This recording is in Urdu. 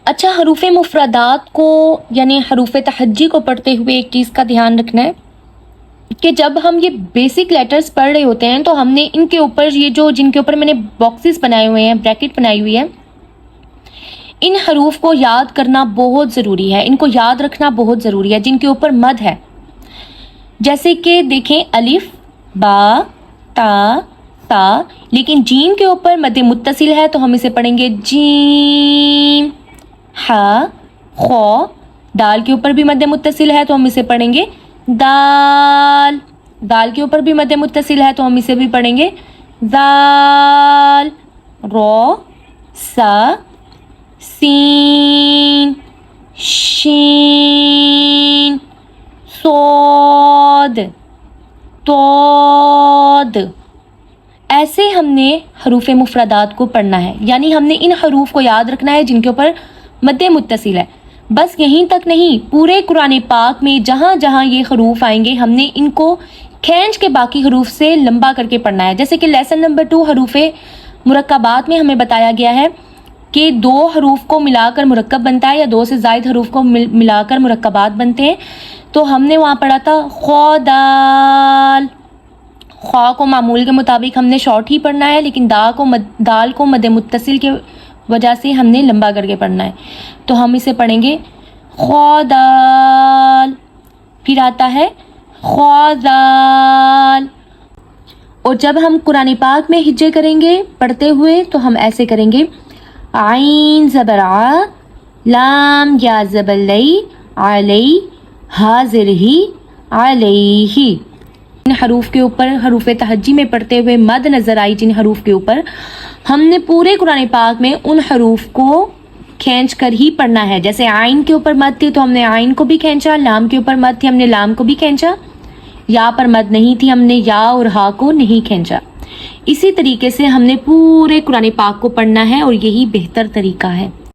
اچھا، حروف مفردات کو یعنی حروف تہجی کو پڑھتے ہوئے ایک چیز کا دھیان رکھنا ہے کہ جب ہم یہ بیسک لیٹرز پڑھ رہے ہوتے ہیں تو ہم نے ان کے اوپر جن کے اوپر میں نے باکسز بنائے ہوئے ہیں، بریکٹ بنائی ہوئی ہے، ان حروف کو یاد کرنا بہت ضروری ہے، ان کو یاد رکھنا بہت ضروری ہے جن کے اوپر مد ہے. جیسے کہ دیکھیں الف، با، تا، تا، لیکن جیم کے اوپر مد متصل ہے تو ہم اسے پڑھیں گے جیم. ہا، خو، دال کے اوپر بھی مد متصل ہے تو ہم اسے پڑھیں گے دال. دال کے اوپر بھی مد متصل ہے تو ہم اسے بھی پڑھیں گے دال. رو، سا، سین، شین، صاد، طاد. ایسے ہم نے حروف مفردات کو پڑھنا ہے، یعنی ہم نے ان حروف کو یاد رکھنا ہے جن کے اوپر مد متصل ہے. بس یہیں تک نہیں، پورے قرآن پاک میں جہاں جہاں یہ حروف آئیں گے ہم نے ان کو کھینچ کے باقی حروف سے لمبا کر کے پڑھنا ہے. جیسے کہ لیسن نمبر 2 حروف مرکبات میں ہمیں بتایا گیا ہے کہ 2 حروف کو ملا کر مرکب بنتا ہے یا 2 سے زائد حروف کو ملا کر مرکبات بنتے ہیں. تو ہم نے وہاں پڑھا تھا خو، دال. خوا کو معمول کے مطابق ہم نے شارٹ ہی پڑھنا ہے، لیکن دال کو مد متصل کے وجہ سے ہم نے لمبا کر کے پڑھنا ہے. تو ہم اسے پڑھیں گے خوا دال. پھر آتا ہے خوا دال. اور جب ہم قرآن پاک میں ہجے کریں گے پڑھتے ہوئے تو ہم ایسے کریں گے عین زبر ع، لام یا زبر لی، علی، حاضر ہی، علیہ. ان حروف کے اوپر حروف تہجی میں پڑھتے ہوئے مد نظر آئی جن حروف کے اوپر، ہم نے پورے قرآن پاک میں ان حروف کو کھینچ کر ہی پڑھنا ہے. جیسے عین کے اوپر مد تھی تو ہم نے عین کو بھی کھینچا، لام کے اوپر مد تھی ہم نے لام کو بھی کھینچا، یا پر مد نہیں تھی ہم نے یا اور ہا کو نہیں کھینچا. اسی طریقے سے ہم نے پورے قرآن پاک کو پڑھنا ہے اور یہی بہتر طریقہ ہے.